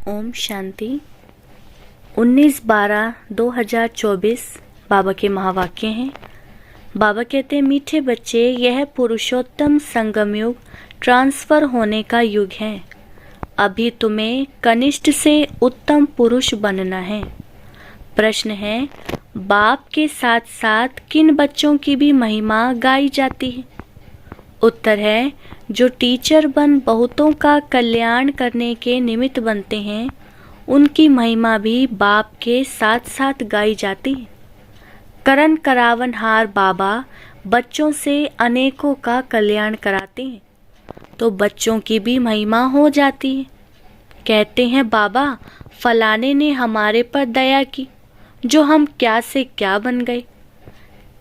ओम शांति। 19/12/2024 बाबा के महावाक्य हैं। बाबा कहते हैं, मीठे बच्चे, यह पुरुषोत्तम संगम युग ट्रांसफर होने का युग है। अभी तुम्हें कनिष्ठ से उत्तम पुरुष बनना है। प्रश्न है, बाप के साथ साथ किन बच्चों की भी महिमा गाई जाती है? उत्तर है, जो टीचर बन बहुतों का कल्याण करने के निमित्त बनते हैं, उनकी महिमा भी बाप के साथ साथ गाई जाती है। करण करावनहार बाबा बच्चों से अनेकों का कल्याण कराते हैं, तो बच्चों की भी महिमा हो जाती है। कहते हैं, बाबा फलाने ने हमारे पर दया की, जो हम क्या से क्या बन गए।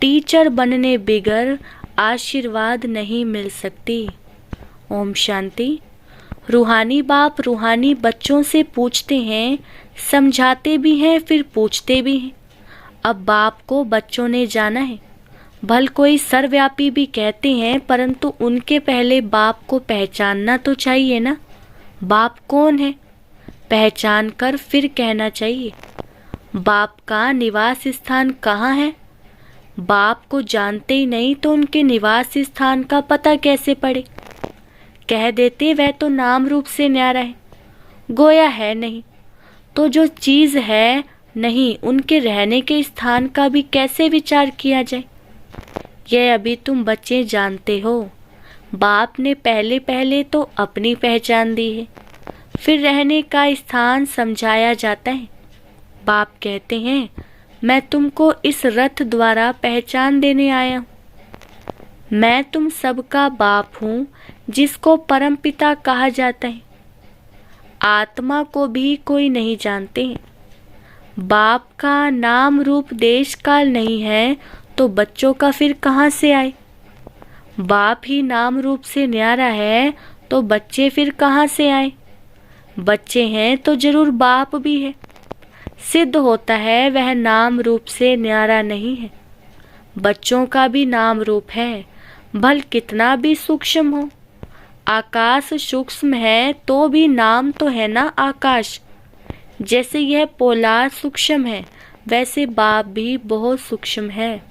टीचर बनने बिगर आशीर्वाद नहीं मिल सकती। ओम शांति। रूहानी बाप रूहानी बच्चों से पूछते हैं, समझाते भी हैं, फिर पूछते भी हैं। अब बाप को बच्चों ने जाना है। भल कोई सर्वव्यापी भी कहते हैं, परंतु उनके पहले बाप को पहचानना तो चाहिए ना। बाप कौन है, पहचान कर फिर कहना चाहिए। बाप का निवास स्थान कहाँ है? बाप को जानते ही नहीं तो उनके निवास स्थान का पता कैसे पड़े? कह देते वह तो नाम रूप से न्यारा है, गोया है नहीं। तो जो चीज़ है नहीं, उनके रहने के स्थान का भी कैसे विचार किया जाए? यह अभी तुम बच्चे जानते हो। बाप ने पहले पहले तो अपनी पहचान दी है, फिर रहने का स्थान समझाया जाता है। बाप कहते हैं, मैं तुमको इस रथ द्वारा पहचान देने आया हूँ। मैं तुम सबका बाप हूँ, जिसको परमपिता कहा जाता है। आत्मा को भी कोई नहीं जानते हैं। बाप का नाम रूप देश काल नहीं है, तो बच्चों का फिर कहाँ से आए? बाप ही नाम रूप से न्यारा है, तो बच्चे फिर कहाँ से आए? बच्चे हैं तो जरूर बाप भी है। सिद्ध होता है वह नाम रूप से न्यारा नहीं है। बच्चों का भी नाम रूप है, भल कितना भी सूक्ष्म हो। आकाश सूक्ष्म है तो भी नाम तो है ना आकाश। जैसे यह पोलार सूक्ष्म है, वैसे बाप भी बहुत सूक्ष्म है।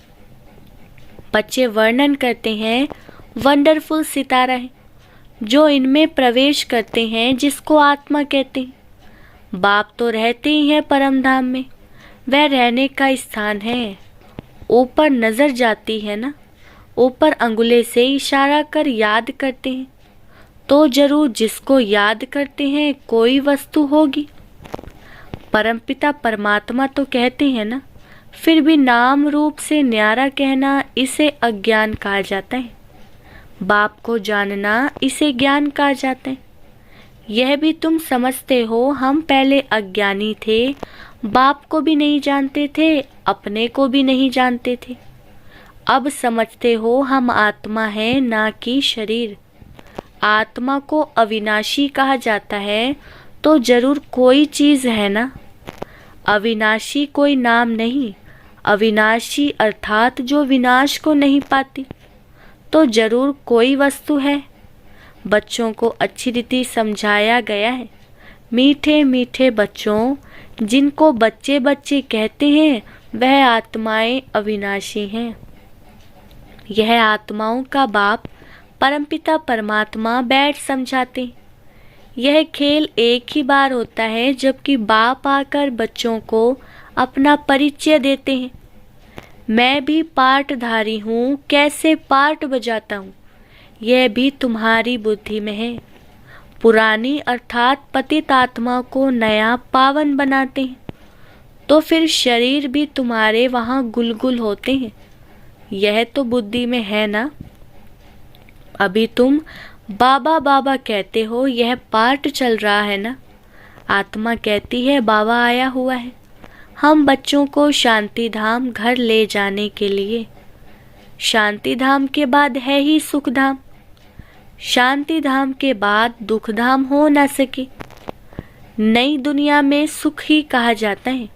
बच्चे वर्णन करते हैं, वंडरफुल सितारा है जो इनमें प्रवेश करते हैं, जिसको आत्मा कहते हैं। बाप तो रहते ही हैं परम धाम में, वह रहने का स्थान है। ऊपर नजर जाती है ना, ऊपर अंगुले से इशारा कर याद करते हैं, तो जरूर जिसको याद करते हैं कोई वस्तु होगी। परमपिता परमात्मा तो कहते हैं ना, फिर भी नाम रूप से न्यारा कहना, इसे अज्ञान कहा जाता है। बाप को जानना, इसे ज्ञान कहा जाता है। यह भी तुम समझते हो, हम पहले अज्ञानी थे, बाप को भी नहीं जानते थे, अपने को भी नहीं जानते थे। अब समझते हो हम आत्मा है, ना कि शरीर। आत्मा को अविनाशी कहा जाता है, तो जरूर कोई चीज़ है ना। अविनाशी कोई नाम नहीं, अविनाशी अर्थात जो विनाश को नहीं पाती, तो जरूर कोई वस्तु है। बच्चों को अच्छी रीति समझाया गया है। मीठे मीठे बच्चों, जिनको बच्चे बच्चे कहते हैं, वह आत्माएं अविनाशी हैं। यह आत्माओं का बाप परमपिता परमात्मा बैठ समझाते हैं। यह खेल एक ही बार होता है, जबकि बाप आकर बच्चों को अपना परिचय देते हैं। मैं भी पार्टधारी हूँ, कैसे पार्ट बजाता हूँ, यह भी तुम्हारी बुद्धि में है। पुरानी अर्थात पतित आत्मा को नया पावन बनाते हैं, तो फिर शरीर भी तुम्हारे वहाँ गुलगुल होते हैं। यह तो बुद्धि में है ना। अभी तुम बाबा बाबा कहते हो, यह पार्ट चल रहा है ना। आत्मा कहती है, बाबा आया हुआ है हम बच्चों को शांति धाम घर ले जाने के लिए। शांति धाम के बाद है ही सुख धाम। शांति धाम के बाद दुख धाम हो न सके। नई दुनिया में सुख ही कहा जाता है।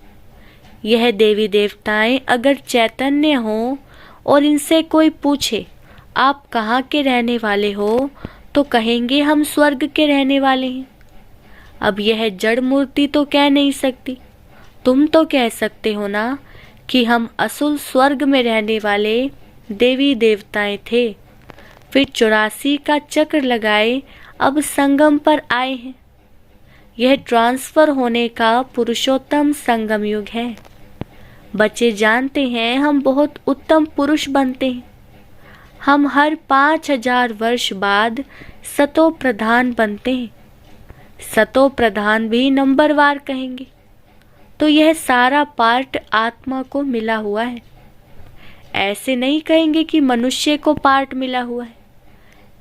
यह देवी देवताएं अगर चैतन्य हो और इनसे कोई पूछे, आप कहाँ के रहने वाले हो, तो कहेंगे हम स्वर्ग के रहने वाले हैं। अब यह जड़ मूर्ति तो कह नहीं सकती। तुम तो कह सकते हो ना कि हम असुल स्वर्ग में रहने वाले देवी देवताएं थे, फिर 84 का चक्र लगाए अब संगम पर आए हैं। यह ट्रांसफर होने का पुरुषोत्तम संगम युग है। बच्चे जानते हैं हम बहुत उत्तम पुरुष बनते हैं। हम हर 5000 वर्ष बाद सतो प्रधान बनते हैं। सतो प्रधान भी नंबरवार कहेंगे। तो यह सारा पार्ट आत्मा को मिला हुआ है। ऐसे नहीं कहेंगे कि मनुष्य को पार्ट मिला हुआ है।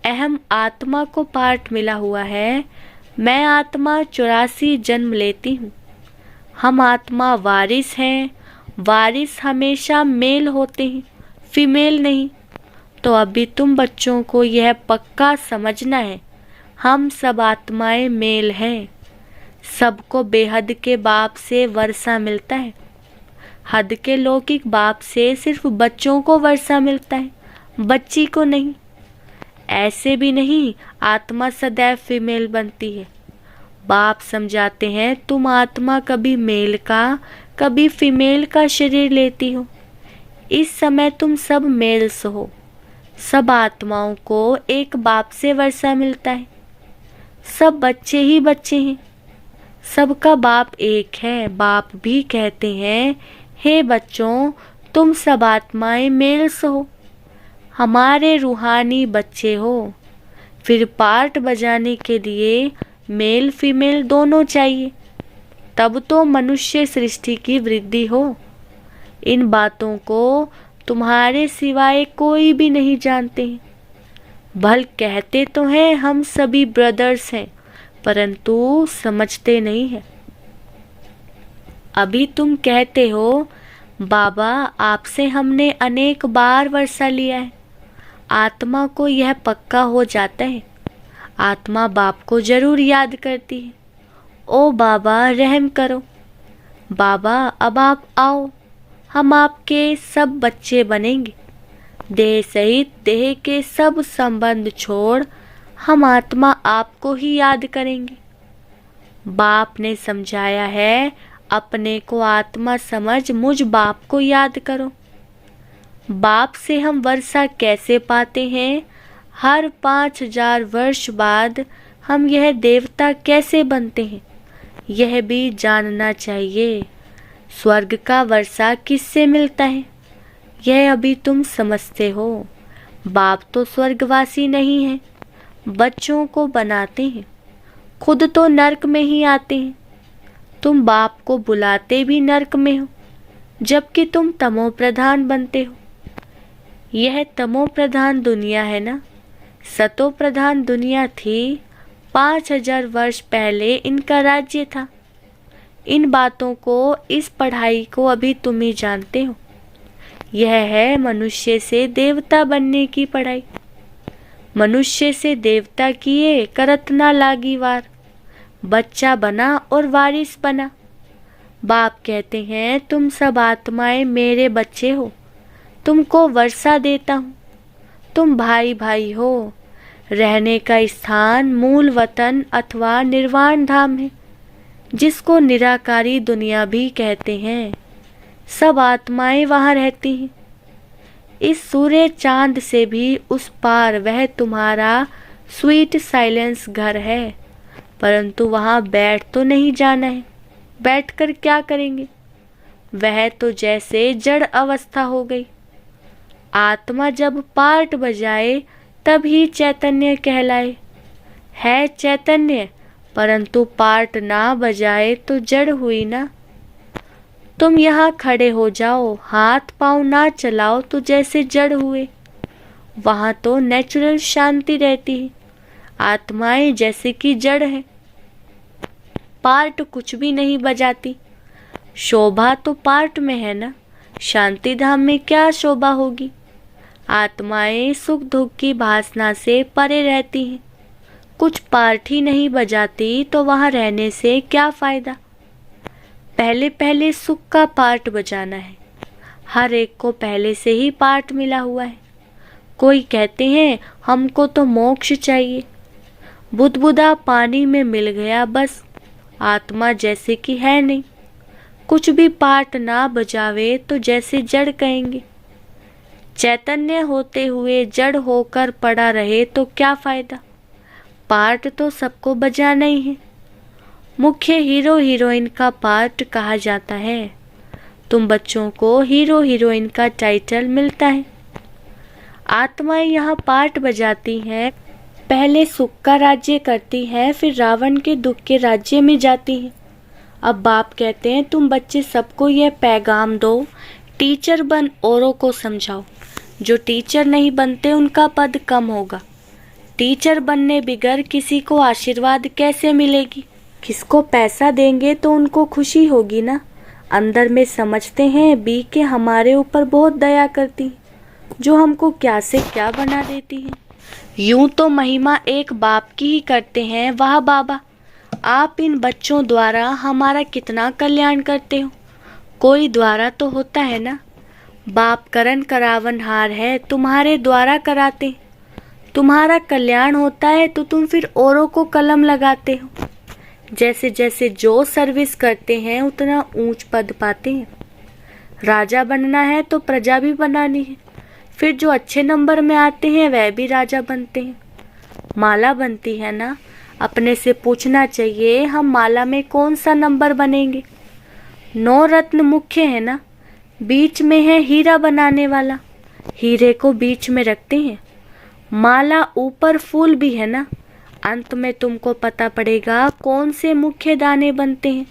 अहम आत्मा को पार्ट मिला हुआ है। मैं आत्मा 84 जन्म लेती हूँ। हम आत्मा वारिस हैं। वारिस हमेशा मेल होते हैं, फीमेल नहीं। तो अभी तुम बच्चों को यह पक्का समझना है, हम सब आत्माएं मेल हैं। सबको बेहद के बाप से वर्षा मिलता है। हद के लौकिक बाप से सिर्फ बच्चों को वर्षा मिलता है, बच्ची को नहीं। ऐसे भी नहीं आत्मा सदैव फीमेल बनती है। बाप समझाते हैं तुम आत्मा कभी मेल का कभी फीमेल का शरीर लेती हो। इस समय तुम सब मेल्स हो। सब आत्माओं को एक बाप से वर्षा मिलता है। सब बच्चे ही बच्चे हैं। सबका बाप एक है। बाप भी कहते हैं हे बच्चों, तुम सब आत्माएं मेल्स हो, हमारे रूहानी बच्चे हो। फिर पार्ट बजाने के लिए मेल फीमेल दोनों चाहिए, तब तो मनुष्य सृष्टि की वृद्धि हो। इन बातों को तुम्हारे सिवाय कोई भी नहीं जानते हैं। भल कहते तो हैं हम सभी ब्रदर्स हैं, परंतु समझते नहीं हैं। अभी तुम कहते हो बाबा आपसे हमने अनेक बार वर्षा लिया है। आत्मा को यह पक्का हो जाता है। आत्मा बाप को जरूर याद करती है। ओ बाबा रहम करो। बाबा अब आप आओ, हम आपके सब बच्चे बनेंगे। देह सहित देह के सब संबंध छोड़ हम आत्मा आपको ही याद करेंगे। बाप ने समझाया है अपने को आत्मा समझ मुझ बाप को याद करो। बाप से हम वर्षा कैसे पाते हैं? हर 5000 वर्ष बाद हम यह देवता कैसे बनते हैं, यह भी जानना चाहिए। स्वर्ग का वर्षा किससे मिलता है, यह अभी तुम समझते हो। बाप तो स्वर्गवासी नहीं है, बच्चों को बनाते हैं। खुद तो नरक में ही आते हैं। तुम बाप को बुलाते भी नरक में हो, जबकि तुम तमो प्रधान बनते हो। यह तमो प्रधान दुनिया है ना। सतो प्रधान दुनिया थी। 5000 वर्ष पहले इनका राज्य था। इन बातों को, इस पढ़ाई को अभी तुम ही जानते हो। यह है मनुष्य से देवता बनने की पढ़ाई। मनुष्य से देवता किए करत ना लागी वार। बच्चा बना और वारिस बना। बाप कहते हैं तुम सब आत्माएं मेरे बच्चे हो, तुमको वर्षा देता हूँ। तुम भाई भाई हो। रहने का स्थान मूल वतन अथवा निर्वाण धाम है, जिसको निराकारी दुनिया भी कहते हैं। सब आत्माएं वहाँ रहती हैं। इस सूर्य चांद से भी उस पार वह तुम्हारा स्वीट साइलेंस घर है, परंतु वहाँ बैठ तो नहीं जाना है। बैठकर क्या करेंगे? वह तो जैसे जड़ अवस्था हो गई। आत्मा जब पार्ट बजाए तभी चैतन्य कहलाए। है चैतन्य, परंतु पार्ट ना बजाए तो जड़ हुई ना। तुम यहाँ खड़े हो जाओ, हाथ पांव ना चलाओ तो जैसे जड़ हुए। वहाँ तो नेचुरल शांति रहती है। आत्माएं जैसे कि जड़ है, पार्ट कुछ भी नहीं बजाती। शोभा तो पार्ट में है ना। शांति धाम में क्या शोभा होगी? आत्माएं सुख दुख की भासना से परे रहती हैं। कुछ पार्ट ही नहीं बजाती तो वहाँ रहने से क्या फायदा? पहले पहले सुख का पार्ट बजाना है। हर एक को पहले से ही पार्ट मिला हुआ है। कोई कहते हैं हमको तो मोक्ष चाहिए। बुदबुदा पानी में मिल गया बस, आत्मा जैसे कि है नहीं। कुछ भी पाठ ना बजावे तो जैसे जड़ कहेंगे। चैतन्य होते हुए जड़ होकर पड़ा रहे तो क्या फायदा। पार्ट तो सबको बजाना ही है। मुख्य हीरो हीरोइन का पार्ट कहा जाता है। तुम बच्चों को हीरो हीरोइन का टाइटल मिलता है। आत्माएं यहाँ पार्ट बजाती हैं। पहले सुख का राज्य करती हैं, फिर रावण के दुख के राज्य में जाती हैं। अब बाप कहते हैं तुम बच्चे सबको यह पैगाम दो, टीचर बन औरों को समझाओ। जो टीचर नहीं बनते उनका पद कम होगा। टीचर बनने बिगर किसी को आशीर्वाद कैसे मिलेगी। किसको पैसा देंगे तो उनको खुशी होगी ना। अंदर में समझते हैं बी के हमारे ऊपर बहुत दया करती है, जो हमको क्या से क्या बना देती है। यूं तो महिमा एक बाप की ही करते हैं। वाह बाबा, आप इन बच्चों द्वारा हमारा कितना कल्याण करते हो। कोई द्वारा तो होता है ना। बाप करन करावनहार है, तुम्हारे द्वारा कराते। तुम्हारा कल्याण होता है तो तुम फिर औरों को कलम लगाते हो। जैसे जैसे जो सर्विस करते हैं उतना ऊंच पद पाते हैं। राजा बनना है तो प्रजा भी बनानी है। फिर जो अच्छे नंबर में आते हैं वह भी राजा बनते हैं। माला बनती है ना, अपने से पूछना चाहिए हम माला में कौन सा नंबर बनेंगे। 9 रत्न मुख्य है ना, बीच में है हीरा बनाने वाला। हीरे को बीच में रखते हैं। माला ऊपर फूल भी है ना। अंत में तुमको पता पड़ेगा कौन से मुख्य दाने बनते हैं,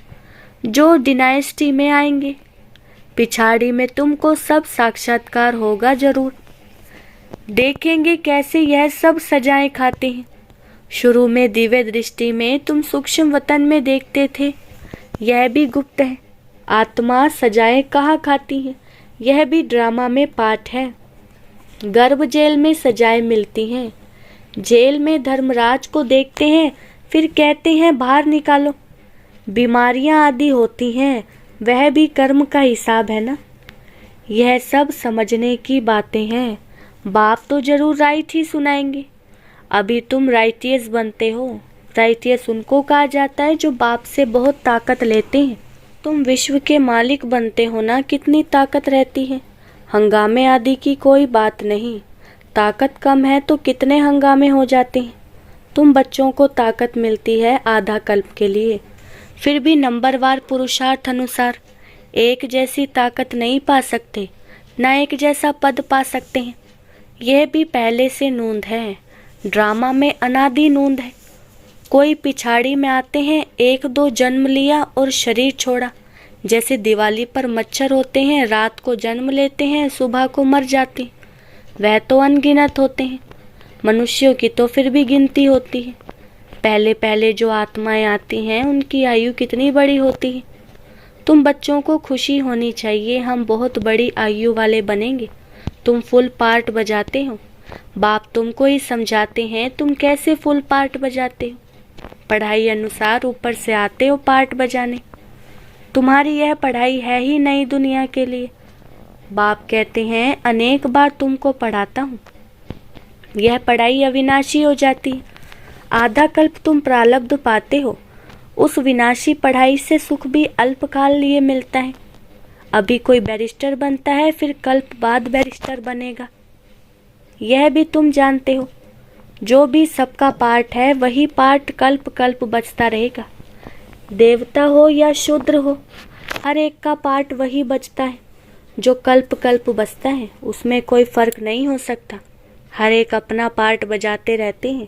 जो डिनाइस्टी में आएंगे। पिछाड़ी में तुमको सब साक्षात्कार होगा जरूर। देखेंगे कैसे यह सब सजाएं खाते हैं। शुरू में दिव्य दृष्टि में तुम सूक्ष्म वतन में देखते थे, यह भी गुप्त है। आत्मा सजाएं कहाँ खाती है, यह भी ड्रामा में पाठ है। गर्भ जेल में सजाएं मिलती हैं। जेल में धर्मराज को देखते हैं, फिर कहते हैं बाहर निकालो। बीमारियां आदि होती हैं, वह भी कर्म का हिसाब है ना। यह सब समझने की बातें हैं। बाप तो जरूर राइट ही सुनाएंगे। अभी तुम राइटियस बनते हो। राइटियस उनको कहा जाता है जो बाप से बहुत ताकत लेते हैं। तुम विश्व के मालिक बनते हो ना, कितनी ताकत रहती है। हंगामे आदि की कोई बात नहीं। ताकत कम है तो कितने हंगामे हो जाते हैं। तुम बच्चों को ताकत मिलती है आधा कल्प के लिए, फिर भी नंबरवार पुरुषार्थ अनुसार एक जैसी ताकत नहीं पा सकते, न एक जैसा पद पा सकते हैं। यह भी पहले से नूंद है। ड्रामा में अनादि नूंद है। कोई पिछाड़ी में आते हैं, 1-2 जन्म लिया और शरीर छोड़ा। जैसे दिवाली पर मच्छर होते हैं, रात को जन्म लेते हैं, सुबह को मर जाते हैं। वह तो अनगिनत होते हैं। मनुष्यों की तो फिर भी गिनती होती है। पहले पहले जो आत्माएं आती हैं उनकी आयु कितनी बड़ी होती है। तुम बच्चों को खुशी होनी चाहिए, हम बहुत बड़ी आयु वाले बनेंगे। तुम फुल पार्ट बजाते हो। बाप तुमको ही समझाते हैं तुम कैसे फुल पार्ट बजाते हो। पढ़ाई अनुसार ऊपर से आते हो पार्ट बजाने। तुम्हारी यह पढ़ाई है ही नई दुनिया के लिए। बाप कहते हैं अनेक बार तुमको पढ़ाता हूँ। यह पढ़ाई अविनाशी हो जाती है। आधा कल्प तुम प्रारब्ध पाते हो। उस विनाशी पढ़ाई से सुख भी अल्पकाल लिए मिलता है। अभी कोई बैरिस्टर बनता है, फिर कल्प बाद बैरिस्टर बनेगा। यह भी तुम जानते हो। जो भी सबका पार्ट है वही पार्ट कल्प कल्प बचता रहेगा। देवता हो या शूद्र हो, हर एक का पार्ट वही बचता है। जो कल्प कल्प बचता है उसमें कोई फर्क नहीं हो सकता। हर एक अपना पार्ट बजाते रहते हैं।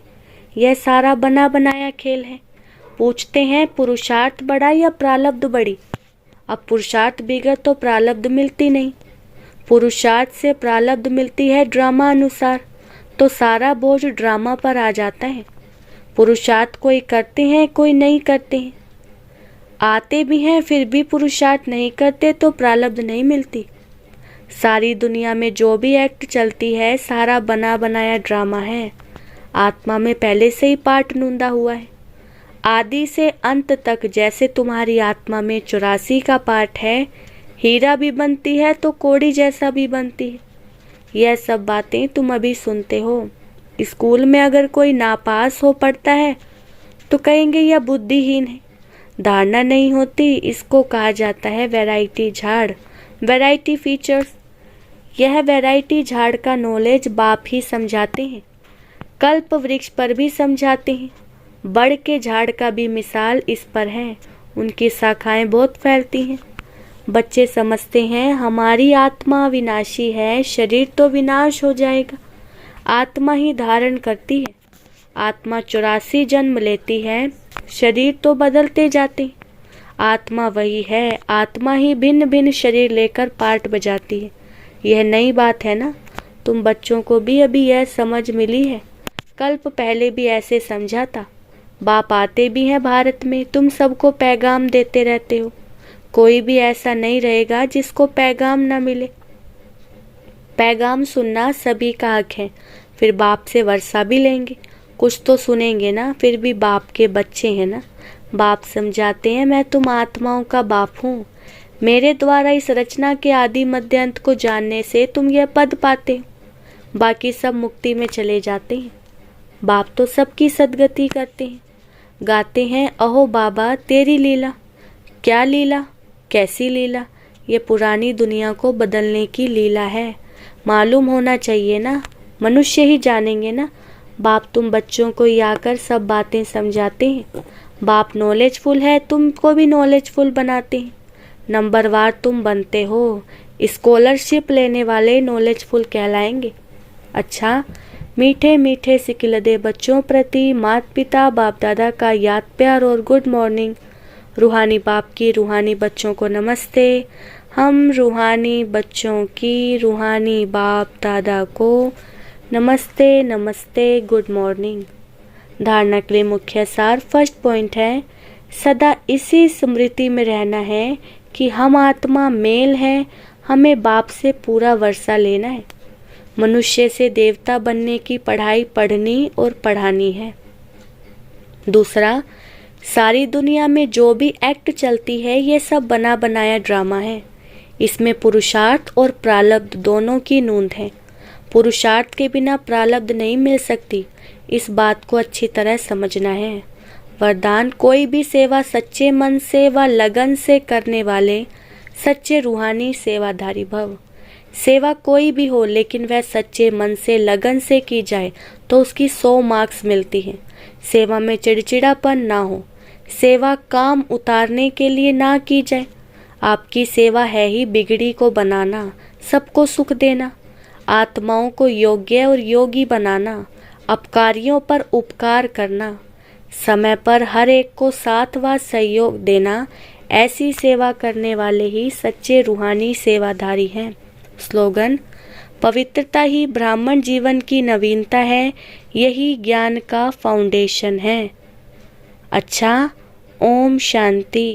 यह सारा बना बनाया खेल है। पूछते हैं पुरुषार्थ बड़ा या प्रारब्ध बड़ी। अब पुरुषार्थ बिगड़ तो प्रारब्ध मिलती नहीं। पुरुषार्थ से प्रारब्ध मिलती है ड्रामा अनुसार, तो सारा बोझ ड्रामा पर आ जाता है। पुरुषार्थ कोई करते हैं, कोई नहीं करते हैं। आते भी हैं फिर भी पुरुषार्थ नहीं करते तो प्रारब्ध नहीं मिलती। सारी दुनिया में जो भी एक्ट चलती है सारा बना बनाया ड्रामा है। आत्मा में पहले से ही पार्ट नूंदा हुआ है। आदि से अंत तक जैसे तुम्हारी आत्मा में 84 का पार्ट है। हीरा भी बनती है तो कोड़ी जैसा भी बनती है। यह सब बातें तुम अभी सुनते हो। स्कूल में अगर कोई नापास हो पड़ता है तो कहेंगे यह बुद्धिहीन है। धारणा नहीं होती, इसको कहा जाता है वैरायटी झाड़, वैरायटी फीचर्स। यह वैरायटी झाड़ का नॉलेज बाप ही समझाते हैं, कल्प वृक्ष पर भी समझाते हैं। बड़ के झाड़ का भी मिसाल इस पर है, उनकी शाखाएं बहुत फैलती हैं। बच्चे समझते हैं हमारी आत्मा विनाशी है, शरीर तो विनाश हो जाएगा। आत्मा ही धारण करती है, आत्मा 84 जन्म लेती है, शरीर तो बदलते जाते हैं। आत्मा वही है, आत्मा ही भिन्न भिन्न शरीर लेकर पार्ट बजाती है। यह नई बात है ना, तुम बच्चों को भी अभी यह समझ मिली है। कल्प पहले भी ऐसे समझा था। बाप आते भी हैं भारत में, तुम सबको पैगाम देते रहते हो। कोई भी ऐसा नहीं रहेगा जिसको पैगाम न मिले। पैगाम सुनना सभी का हक है। फिर बाप से वर्षा भी लेंगे, कुछ तो सुनेंगे ना, फिर भी बाप के बच्चे हैं ना। बाप समझाते हैं मैं तुम आत्माओं का बाप हूँ। मेरे द्वारा इस रचना के आदि मध्य अंत को जानने से तुम यह पद पाते हो, बाकी सब मुक्ति में चले जाते हैं। बाप तो सबकी सद्गति करते हैं, गाते हैं अहो बाबा तेरी लीला। क्या लीला, कैसी लीला? ये पुरानी दुनिया को बदलने की लीला है। मालूम होना चाहिए ना, मनुष्य ही जानेंगे ना। बाप तुम बच्चों को ही आकर सब बातें समझाते हैं। बाप नॉलेजफुल है, तुमको भी नॉलेजफुल बनाते हैं। नंबरवार तुम बनते हो, स्कॉलरशिप लेने वाले नॉलेजफुल कहलाएंगे। अच्छा, मीठे मीठे सिकिलदे बच्चों प्रति माता पिता बाप दादा का याद प्यार और गुड मॉर्निंग। रूहानी बाप की रूहानी बच्चों को नमस्ते। हम रूहानी बच्चों की रूहानी बाप दादा को नमस्ते नमस्ते, गुड मॉर्निंग। धारणा के लिए मुख्य सार, फर्स्ट पॉइंट है सदा इसी स्मृति में रहना है कि हम आत्मा मेल हैं, हमें बाप से पूरा वर्षा लेना है। मनुष्य से देवता बनने की पढ़ाई पढ़नी और पढ़ानी है। दूसरा, सारी दुनिया में जो भी एक्ट चलती है ये सब बना बनाया ड्रामा है। इसमें पुरुषार्थ और प्रारब्ध दोनों की नूंद है। पुरुषार्थ के बिना प्रारब्ध नहीं मिल सकती, इस बात को अच्छी तरह समझना है। वरदान, कोई भी सेवा सच्चे मन से व लगन से करने वाले सच्चे रूहानी सेवाधारी भव। सेवा कोई भी हो लेकिन वह सच्चे मन से लगन से की जाए तो उसकी 100 मार्क्स मिलती हैं। सेवा में चिड़चिड़ापन ना हो, सेवा काम उतारने के लिए ना की जाए। आपकी सेवा है ही बिगड़ी को बनाना, सबको सुख देना, आत्माओं को योग्य और योगी बनाना, अपकारियों पर उपकार करना, समय पर हर एक को साथ व सहयोग देना। ऐसी सेवा करने वाले ही सच्चे रूहानी सेवाधारी हैं। स्लोगन, पवित्रता ही ब्राह्मण जीवन की नवीनता है, यही ज्ञान का फाउंडेशन है। अच्छा, ओम शांति।